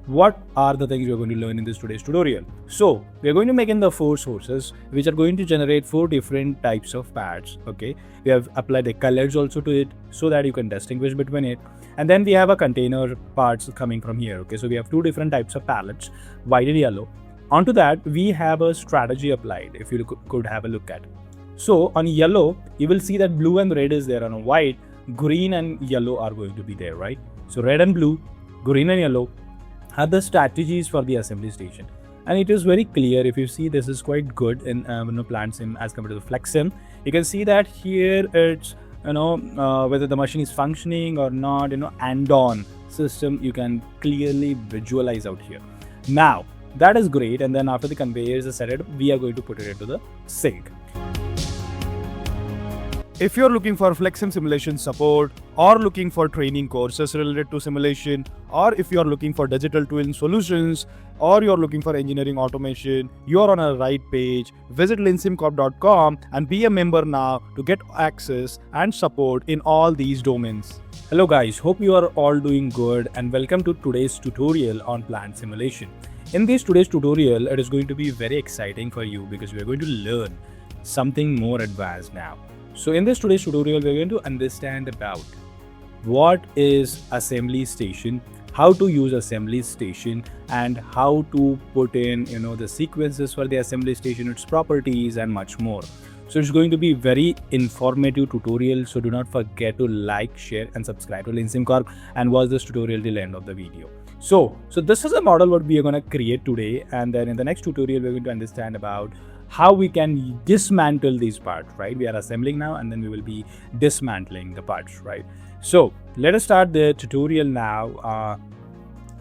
what are the things we're going to learn in this today's tutorial? So we're going to make in the 4 sources which are going to generate 4 different types of pads. Okay, we have applied the colors also to it so that you can distinguish between it. And then we have a container parts coming from here. Okay, so we have 2 different types of palettes, white and yellow. Onto that we have a strategy applied, if you could have a look at. So on yellow you will see that blue and red is there. On white, green and yellow are going to be there, right? So red and blue, green and yellow are the strategies for the assembly station, and it is very clear. If you see, this is quite good in PlantSim as compared to the FlexSim. You can see that here it's whether the machine is functioning or not, and on system you can clearly visualize out here. Now that is great, and then after the conveyors are set up, we are going to put it into the sink. If you're looking for FlexSim simulation support, or looking for training courses related to simulation, or if you're looking for digital twin solutions, or you're looking for engineering automation, you're on a right page. Visit Leansimcorp.com and be a member now to get access and support in all these domains. Hello guys, hope you are all doing good and welcome to today's tutorial on plant simulation. In this today's tutorial, it is going to be very exciting for you because we are going to learn something more advanced now. So in this today's tutorial, we're going to understand about what is assembly station, how to use assembly station, and how to put in the sequences for the assembly station, its properties, and much more. So it's going to be very informative tutorial. So do not forget to like, share, and subscribe to Leansimcorp and watch this tutorial till the end of the video. So this is a model what we are going to create today, and then in the next tutorial we're going to understand about how we can dismantle these parts, right? We are assembling now, and then we will be dismantling the parts, right? So let us start the tutorial now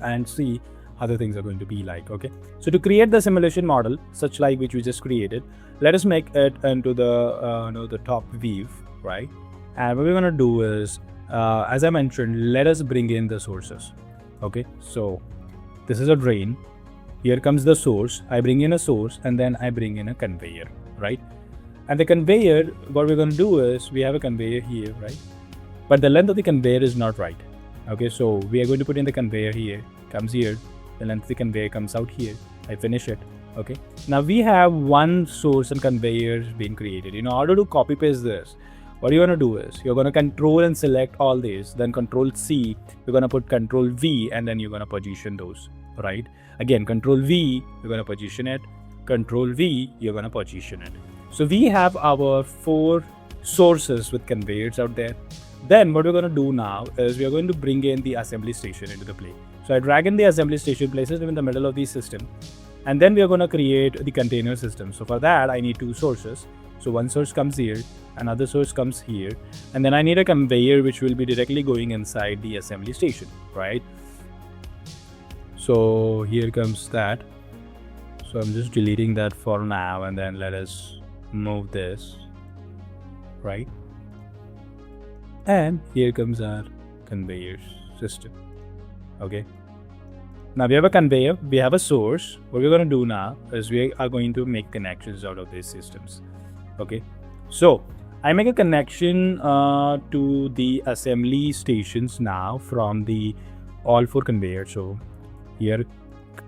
and see how the things are going to be like. Okay, so to create the simulation model such like which we just created, let us make it into the top view, right? And what we're going to do is, as I mentioned, let us bring in the sources. Okay, so this is a drain. Here comes the source. I bring in a source, and then I bring in a conveyor, right? And the conveyor, what we're going to do is, we have a conveyor here, right? But the length of the conveyor is not right. Okay, so we are going to put in the conveyor here, comes here, the length of the conveyor comes out here. I finish it. Okay, now we have one source and conveyors being created. In order to copy paste this, what you're going to do is, you're going to control and select all these, then control C, you're going to put control V, and then you're going to position those, right? Again, control V, you're going to position it, control V, you're going to position it. So we have our 4 sources with conveyors out there. Then what we're going to do now is we are going to bring in the assembly station into the play. So I drag in the assembly station, places them in the middle of the system, and then we are going to create the container system. So for that I need 2 sources. So one source comes here, another source comes here, and then I need a conveyor which will be directly going inside the assembly station, right? So here comes that. So I'm just deleting that for now, and then let us move this, right? And here comes our conveyor system. Okay, now we have a conveyor, we have a source. What we're going to do now is we are going to make connections out of these systems. Okay, so I make a connection to the assembly stations now from the all 4 conveyors. So here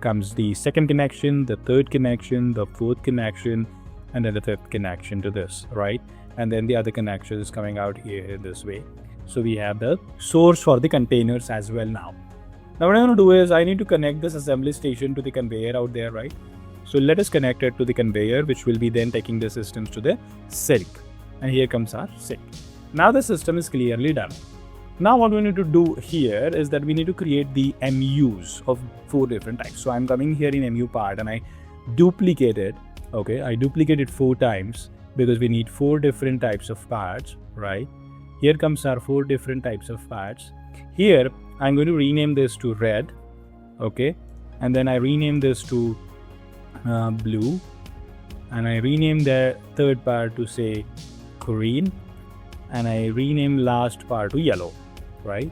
comes the second connection, the third connection, the fourth connection, and then the 5th connection to this, right? And then the other connection is coming out here this way. So we have the source for the containers as well now. Now what I'm going to do is, I need to connect this assembly station to the conveyor out there, right? So let us connect it to the conveyor, which will be then taking the systems to the sink. And here comes our sink. Now the system is clearly done. Now what we need to do here is that we need to create the MUs of 4 different types. So I'm coming here in MU part and I duplicate it. Okay, I duplicate it 4 times because we need 4 different types of parts, right? Here comes our 4 different types of parts. Here I'm going to rename this to red. Okay, and then I rename this to blue, and I rename the third part to say green, and I rename last part to yellow, right?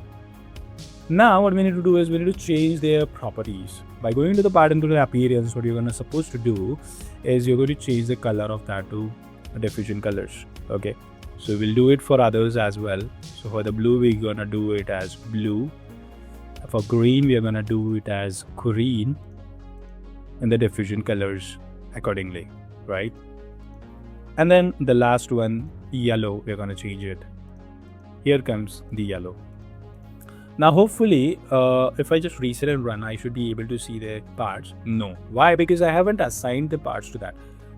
Now what we need to do is we need to change their properties. By going to the part into the appearance, what you're going to supposed to do is you're going to change the color of that to diffusion colors. Okay, so we'll do it for others as well. So for the blue, we're going to do it as blue, For green, we are gonna do it as green and the diffusion colors accordingly, right? And then the last one, yellow, we're gonna change it. Here comes the yellow. Now hopefully, if I just reset and run, I should be able to see the parts. No. Why? Because I haven't assigned the parts to that.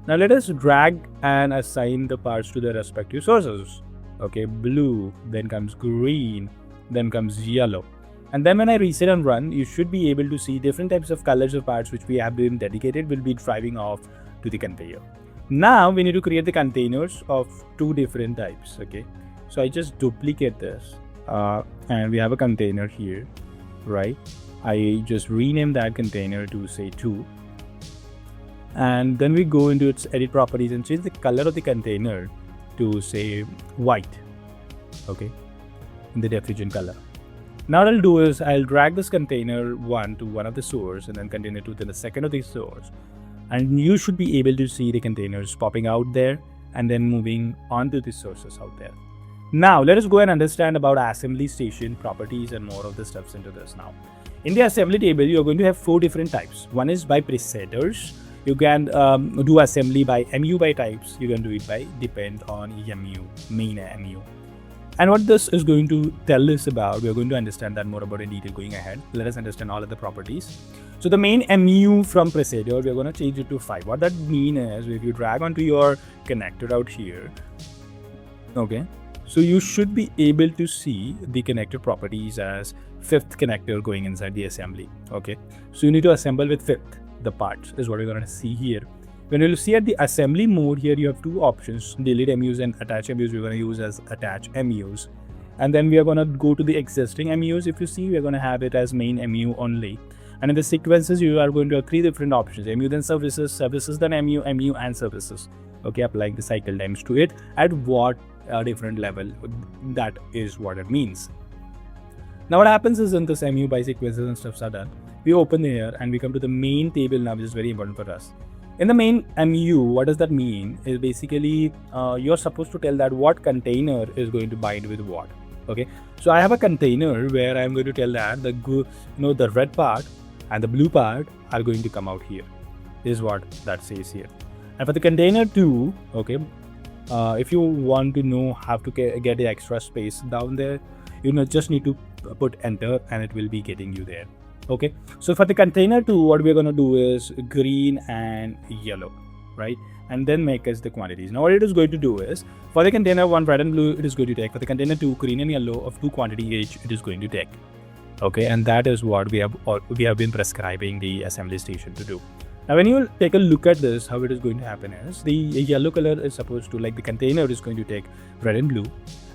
Now let us drag and assign the parts to the respective sources. Okay, blue, then comes green, then comes yellow. And then when I reset and run, you should be able to see different types of colors of parts which we have been dedicated will be driving off to the conveyor. Now we need to create the containers of two different types. Okay, so I just duplicate this and we have a container here, right? I just rename that container to say 2. And then we go into its edit properties and change the color of the container to say white, okay, in the diffusion color. Now what I'll do is I'll drag this container 1 to one of the source and then container 2 to the second of the source. And you should be able to see the containers popping out there and then moving on to the sources out there. Now let us go and understand about assembly station properties and more of the steps into this now. In the assembly table, you're going to have 4 different types. One is by preceders. You can do assembly by MU by types. You can do it by depend on MU, main MU. And what this is going to tell us about, we are going to understand that more about in detail going ahead. Let us understand all of the properties. So the main MU from preceder, we are going to change it to 5. What that means is if you drag onto your connector out here, okay, so you should be able to see the connector properties as 5th connector going inside the assembly. Okay, so you need to assemble with 5th. The parts is what we're going to see here. When you'll see at the assembly mode here, you have 2 options, delete MUs and attach MUs. We're going to use as attach MUs. And then we are going to go to the existing MUs. If you see, we're going to have it as main MU only. And in the sequences, you are going to have 3 different options, MU then services, services then MU, MU and services. Okay, applying the cycle times to it at what different level, that is what it means. Now what happens is in this MU by sequences and stuffs are done, we open here and we come to the main table now, which is very important for us. In the main MU, what does that mean? Is basically you're supposed to tell that what container is going to bind with what. Okay, so I have a container where I'm going to tell that the red part and the blue part are going to come out here. This is what that says here. And for the container 2, okay, if you want to know how to get the extra space down there, you just need to put enter and it will be getting you there. Okay, so for the container 2, what we're going to do is green and yellow, right? And then make us the quantities. Now what it is going to do is, for the container 1 red and blue, it is going to take. For the container 2 green and yellow of 2 quantity each, it is going to take. Okay, and that is what we have been prescribing the assembly station to do. Now when you take a look at this, how it is going to happen is the yellow color is supposed to, like the container is going to take red and blue,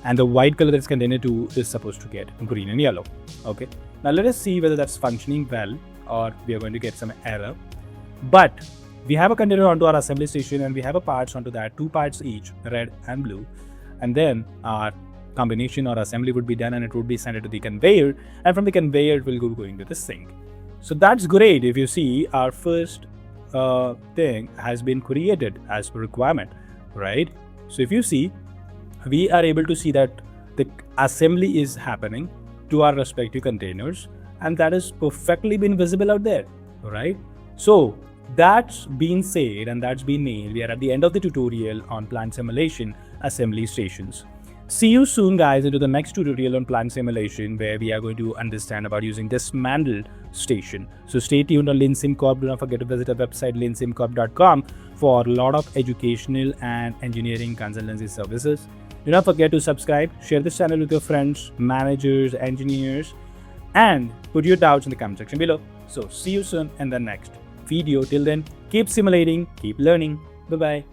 and the white color that's container 2 is supposed to get green and yellow. Okay, now let us see whether that's functioning well or we are going to get some error. But we have a container onto our assembly station and we have a parts onto that, 2 parts each, red and blue, and then our combination or assembly would be done and it would be sent to the conveyor, and from the conveyor it will go into the sink. So that's great. If you see, our first thing has been created as per requirement, right? So if you see, we are able to see that the assembly is happening to our respective containers, and that is perfectly been visible out there, right? So that's been said and that's been made. We are at the end of the tutorial on plant simulation assembly stations. See you soon guys into the next tutorial on plant simulation, where we are going to understand about using dismantled station. So stay tuned on Leansimcorp. Do not forget to visit our website leansimcorp.com for a lot of educational and engineering consultancy services. Do not forget to subscribe, share this channel with your friends, managers, engineers, and put your doubts in the comment section below. So see you soon in the next video. Till then, keep simulating, keep learning. Bye-bye.